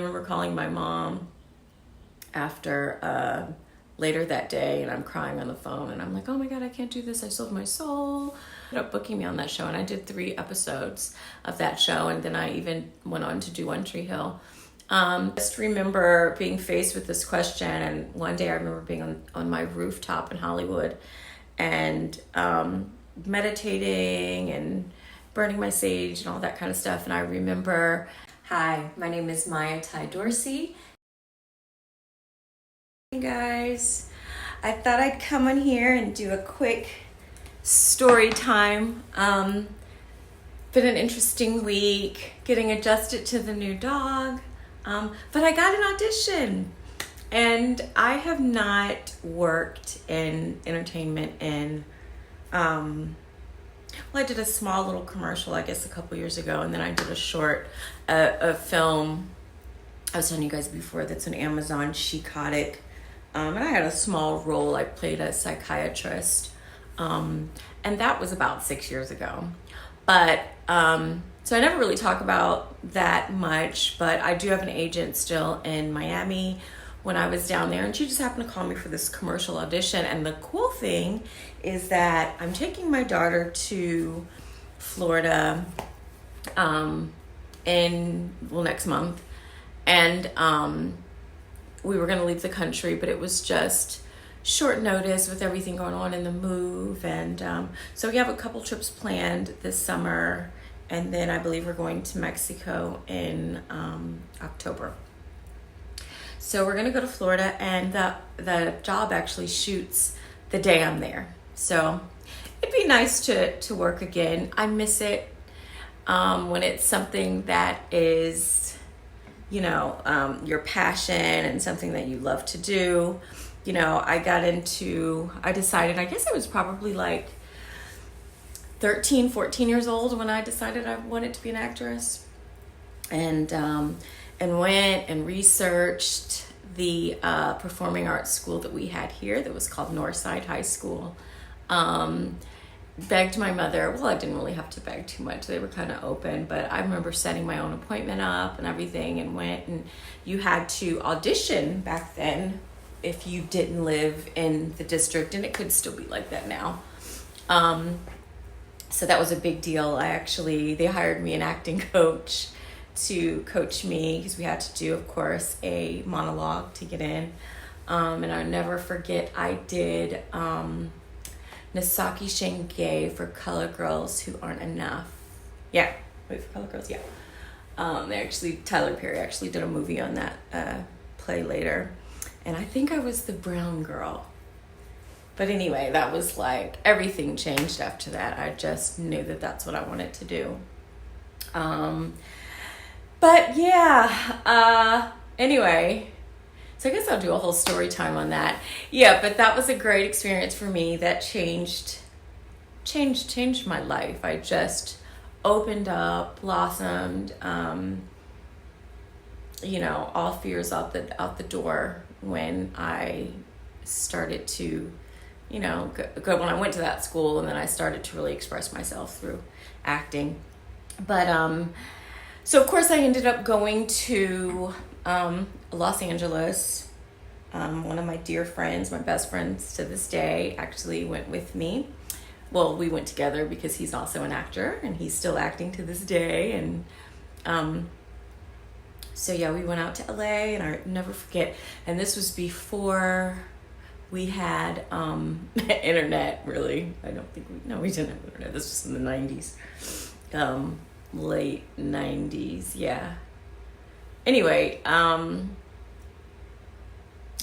I remember calling my mom after later that day, and I'm crying on the phone, and I'm like, oh my God, I can't do this. I sold my soul. Ended up booking me on that show, and I did 3 episodes of that show, and then I even went on to do One Tree Hill. Just remember being faced with this question, and one day I remember being on my rooftop in Hollywood and meditating and burning my sage and all that kind of stuff. And I remember, hi, my name is Maya Ty Dorsey. Hey guys, I thought I'd come on here and do a quick story time. Been an interesting week, getting adjusted to the new dog. But I got an audition, and I have not worked in entertainment in, I did a small little commercial, I guess, a couple years ago, and then I did a short, a film, I was telling you guys before, that's on Amazon, Chicotic, and I had a small role. I played a psychiatrist, and that was about 6 years ago, but, so I never really talk about that much, but I do have an agent still in Miami when I was down there, and she just happened to call me for this commercial audition. And the cool thing is that I'm taking my daughter to Florida next month, and we were going to leave the country, but it was just short notice with everything going on in the move, and so we have a couple trips planned this summer. And then I believe we're going to Mexico in October. So we're gonna go to Florida, and the job actually shoots the day I'm there. So it'd be nice to work again. I miss it when it's something that is, your passion and something that you love to do. I decided, I guess I was probably like 13, 14 years old when I decided I wanted to be an actress, and went and researched the performing arts school that we had here that was called Northside High School. Begged my mother. Well, I didn't really have to beg too much. They were kind of open, but I remember setting my own appointment up and everything, and went, and you had to audition back then if you didn't live in the district, and it could still be like that now. So that was a big deal. They hired me an acting coach to coach me, because we had to do, of course, a monologue to get in. And I'll never forget, I did Nasaki Shenge for Color Girls Who Aren't Enough. Yeah, wait, for Color Girls, yeah. Tyler Perry actually did a movie on that play later. And I think I was the brown girl. But anyway, that was like, everything changed after that. I just knew that that's what I wanted to do. But yeah, anyway, so I guess I'll do a whole story time on that. Yeah, but that was a great experience for me. That changed my life. I just opened up, blossomed, all fears out the door when I started to go when I went to that school, and then I started to really express myself through acting. But so of course I ended up going to Los Angeles. One of my dear friends, my best friends to this day, actually went with me. Well, we went together because he's also an actor, and he's still acting to this day. And so yeah, we went out to LA, and I never forget. And this was before we had internet, really. I don't think we didn't have internet. This was in the 90s, late 90s, yeah. Anyway, oh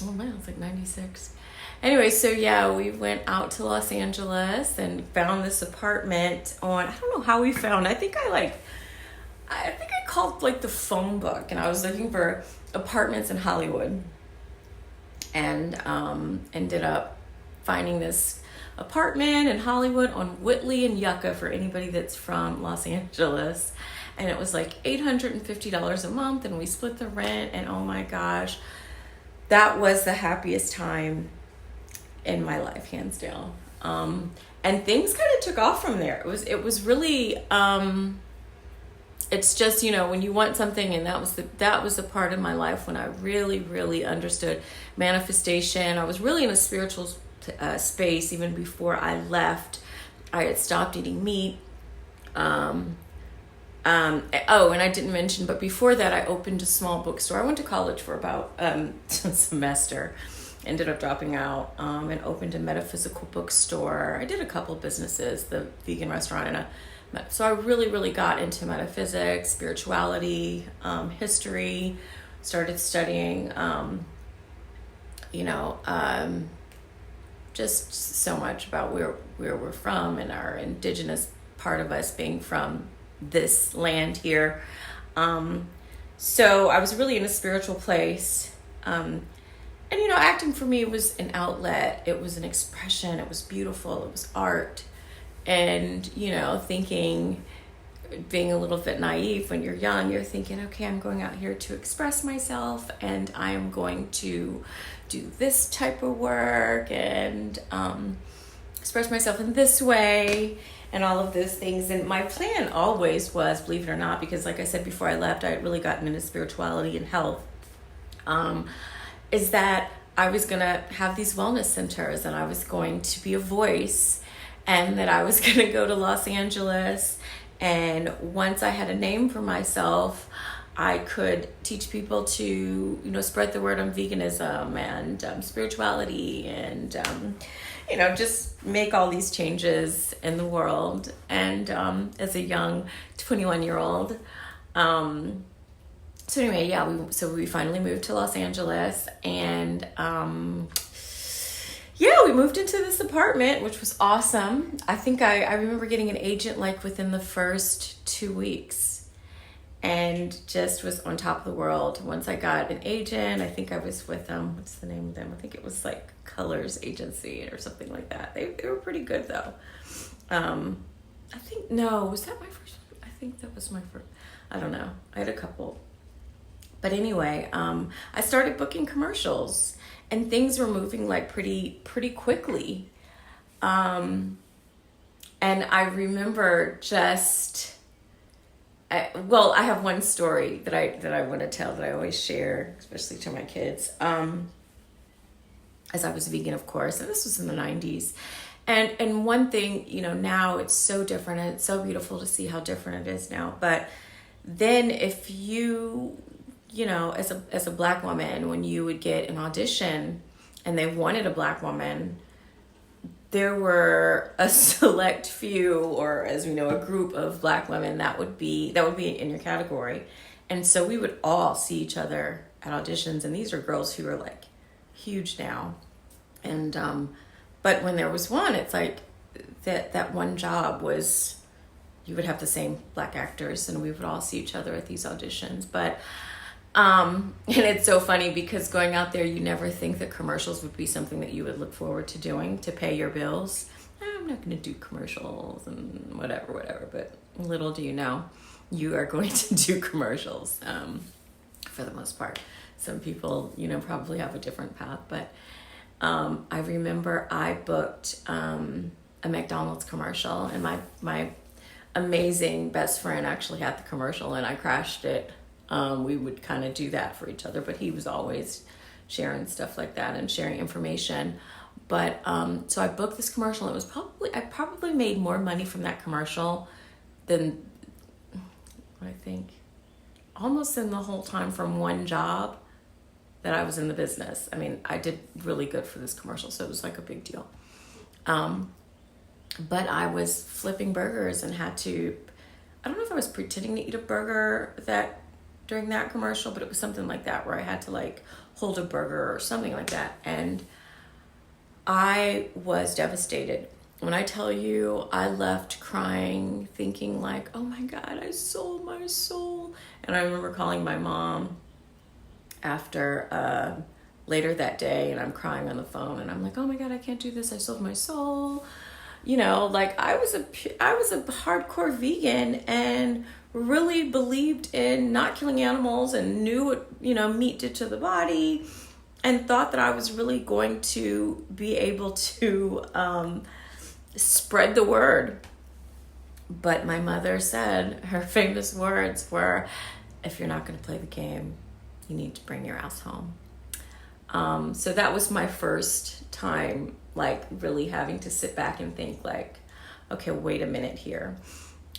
man, it's like 96. Anyway, so yeah, we went out to Los Angeles and found this apartment on, I don't know how we found, I think I called like the phone book, and I was looking for apartments in Hollywood. And ended up finding this apartment in Hollywood on Whitley and Yucca, for anybody that's from Los Angeles. And it was like $850 a month, and we split the rent, and oh my gosh, that was the happiest time in my life, hands down. And things kind of took off from there. It was really it's just, when you want something, and that was the part of my life when I really, really understood manifestation. I was really in a spiritual space even before I left. I had stopped eating meat. And I didn't mention, but before that, I opened a small bookstore. I went to college for about a semester, ended up dropping out, and opened a metaphysical bookstore. I did a couple of businesses, the vegan restaurant, so I really, really got into metaphysics, spirituality, history, started studying, just so much about where we're from and our indigenous part of us being from this land here. So I was really in a spiritual place. And, acting for me was an outlet. It was an expression. It was beautiful. It was art. And, thinking, being a little bit naive when you're young, you're thinking, okay, I'm going out here to express myself, and I am going to do this type of work and express myself in this way and all of those things. And my plan always was, believe it or not, because like I said before I left, I had really gotten into spirituality and health, is that I was going to have these wellness centers, and I was going to be a voice, and that I was going to go to Los Angeles. And once I had a name for myself, I could teach people to, spread the word on veganism and spirituality and, just make all these changes in the world. And as a young 21-year-old, so anyway, yeah, we finally moved to Los Angeles, and we moved into this apartment, which was awesome. I think I remember getting an agent like within the first 2 weeks, and just was on top of the world. Once I got an agent, I think I was with what's the name of them? I think it was like Colors Agency or something like that. They were pretty good though. Was that my first? I think that was my first. I don't know. I had a couple. But anyway, I started booking commercials, and things were moving like pretty quickly. And I remember I have one story that I want to tell that I always share, especially to my kids. As I was vegan, of course, and this was in the 90s. And one thing, now it's so different, and it's so beautiful to see how different it is now. But then if you as a Black woman, when you would get an audition and they wanted a Black woman, there were a select few, or as we know, a group of Black women that would be in your category. And so we would all see each other at auditions, and these are girls who are like huge now. And but when there was one, it's like that one job was, you would have the same Black actors, and we would all see each other at these auditions. But and it's so funny because going out there, you never think that commercials would be something that you would look forward to doing to pay your bills. I'm not going to do commercials and whatever. But little do you know, you are going to do commercials for the most part. Some people, probably have a different path. But I remember I booked a McDonald's commercial, and my amazing best friend actually had the commercial, and I crashed it. We would kind of do that for each other, but he was always sharing stuff like that and sharing information. But so I booked this commercial. I probably made more money from that commercial than I think almost in the whole time from one job that I was in the business. I mean, I did really good for this commercial, so it was like a big deal. But I was flipping burgers and I don't know if I was pretending to eat a burger during that commercial, but it was something like that where I had to like hold a burger or something like that. And I was devastated. When I tell you, I left crying, thinking like, oh my God, I sold my soul. And I remember calling my mom after later that day, and I'm crying on the phone, and I'm like, oh my God, I can't do this. I sold my soul. Like I was a hardcore vegan and really believed in not killing animals and knew what, meat did to the body, and thought that I was really going to be able to spread the word But my mother said her famous words were, if you're not going to play the game, you need to bring your ass home. So that was my first time, like, really having to sit back and think, like, okay, wait a minute here.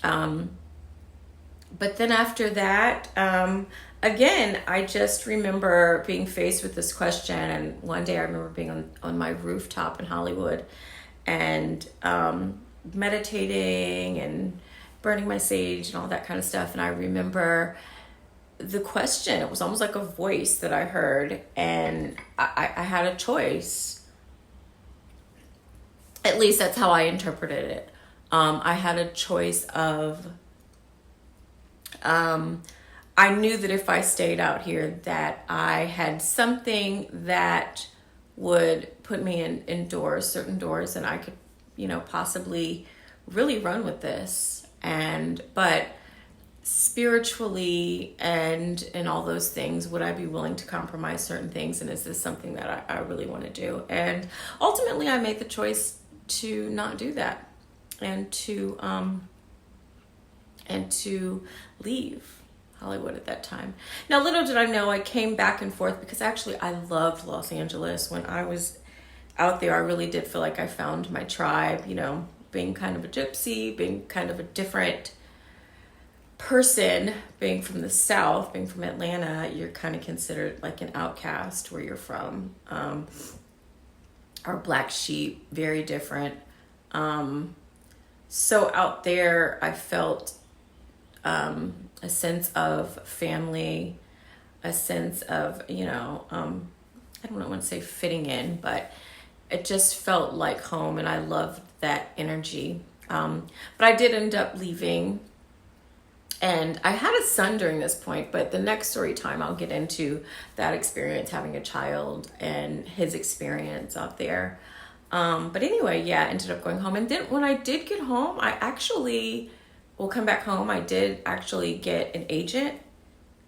But then after that, again, I just remember being faced with this question. And one day I remember being on my rooftop in Hollywood and meditating and burning my sage and all that kind of stuff. And I remember the question, it was almost like a voice that I heard, and I had a choice. At least that's how I interpreted it. I had a choice of, I knew that if I stayed out here that I had something that would put me in doors, certain doors, and I could, possibly really run with this. But spiritually and all those things, would I be willing to compromise certain things? And is this something that I really want to do? And ultimately I made the choice to not do that and to leave Hollywood at that time. Now, little did I know I came back and forth because actually I loved Los Angeles. When I was out there, I really did feel like I found my tribe, being kind of a gypsy, being kind of a different person, being from the South, being from Atlanta. You're kind of considered like an outcast where you're from. Our black sheep, very different. So out there, I felt a sense of family, a sense of, I don't want to say fitting in, but it just felt like home, and I loved that energy. But I did end up leaving, and I had a son during this point, but the next story time I'll get into that experience, having a child and his experience out there. But anyway, yeah, I ended up going home. And then when I did get home, come back home, I did actually get an agent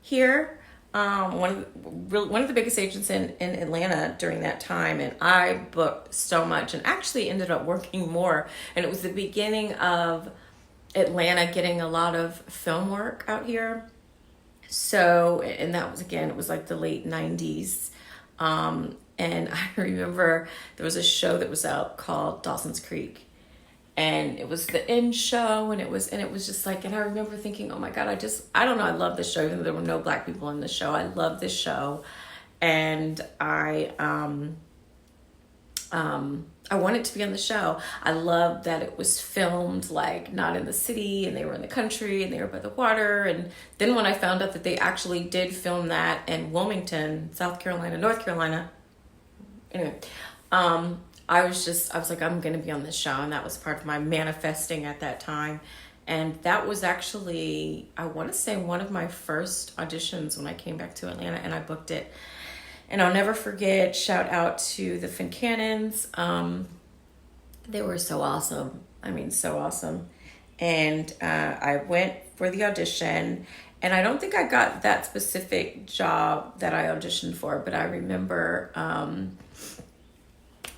here. One of the biggest agents in Atlanta during that time. And I booked so much and actually ended up working more. And it was the beginning of Atlanta getting a lot of film work out here. So, and that was, again, it was like the late 90s. And I remember there was a show that was out called Dawson's Creek, and it was the end show, and it was just like, and I remember thinking, oh my God, I don't know, I love this show, even though there were no black people in the show. I love this show. And I wanted to be on the show. I loved that it was filmed like not in the city, and they were in the country, and they were by the water. And then when I found out that they actually did film that in Wilmington, South Carolina, North Carolina, anyway, I was like, I'm going to be on this show. And that was part of my manifesting at that time. And that was actually, I want to say, one of my first auditions when I came back to Atlanta, and I booked it. And I'll never forget, shout out to the Fincannons. They were so awesome. I mean, so awesome. And I went for the audition, and I don't think I got that specific job that I auditioned for, but I remember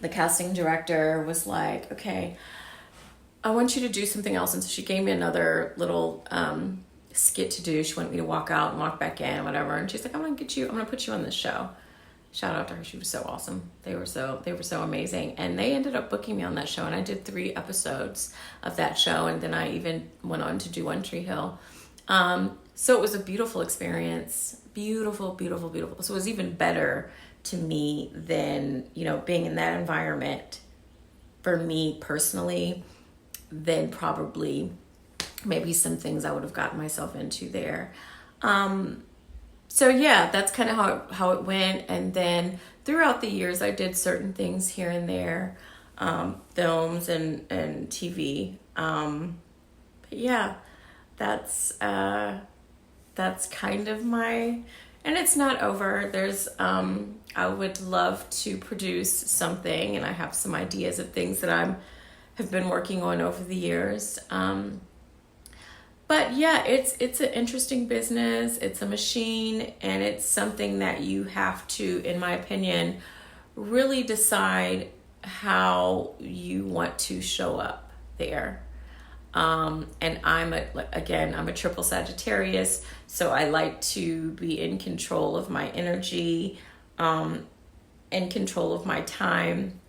the casting director was like, okay, I want you to do something else. And so she gave me another little skit to do. She wanted me to walk out and walk back in, whatever. And she's like, I'm going to put you on this show. Shout out to her. She was so awesome. They were so amazing. And they ended up booking me on that show. And I did 3 episodes of that show. And then I even went on to do One Tree Hill. So it was a beautiful experience. Beautiful, beautiful, beautiful. So it was even better to me than, being in that environment for me personally than probably maybe some things I would have gotten myself into there. So yeah, that's kind of how it went. And then throughout the years, I did certain things here and there, films and TV. But yeah, that's kind of and it's not over. There's, I would love to produce something, and I have some ideas of things that have been working on over the years. But yeah, it's an interesting business. It's a machine, and it's something that you have to, in my opinion, really decide how you want to show up there. And I'm a triple Sagittarius, so I like to be in control of my energy, in control of my time,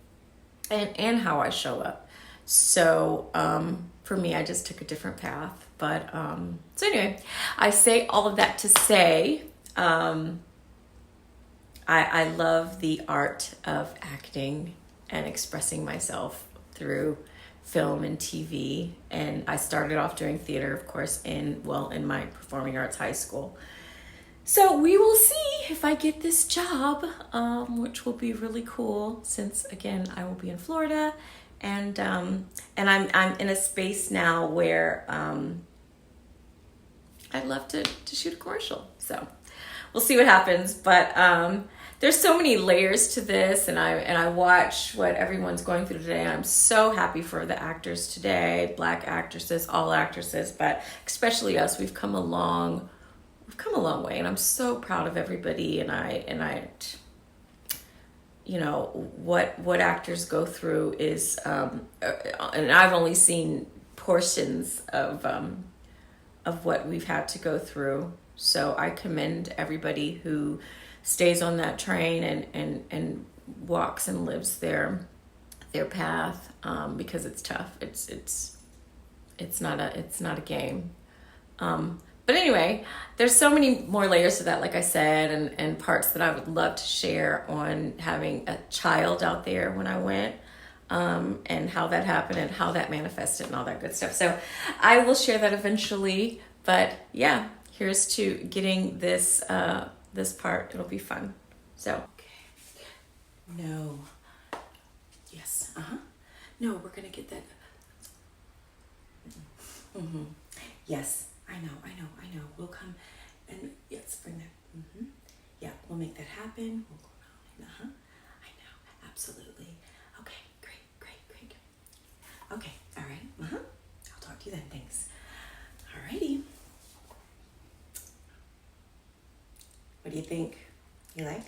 and how I show up. So for me, I just took a different path. But so anyway, I say all of that to say I love the art of acting and expressing myself through film and TV. And I started off doing theater, of course, in my performing arts high school. So we will see if I get this job, which will be really cool since, again, I will be in Florida. And I'm in a space now where I'd love to shoot a commercial. So we'll see what happens. But there's so many layers to this, and I watch what everyone's going through today. And I'm so happy for the actors today, Black actresses, all actresses, but especially us. We've come a long way, and I'm so proud of everybody. And I you know, what actors go through is, and I've only seen portions of what we've had to go through. So I commend everybody who stays on that train and walks and lives their path, because it's tough. It's not a game. But anyway, there's so many more layers to that, like I said, and parts that I would love to share on having a child out there when I went, and how that happened and how that manifested and all that good stuff. So I will share that eventually. But yeah, here's to getting this part. It'll be fun. So, okay. No. Yes. No, we're going to get that. Mm-hmm. Yes. I know. We'll come and yes, bring that. Yeah, we'll make that happen. We'll go around. I know. Absolutely. Okay. Great. Okay. All right. I'll talk to you then. Thanks. Alrighty. What do you think? You like?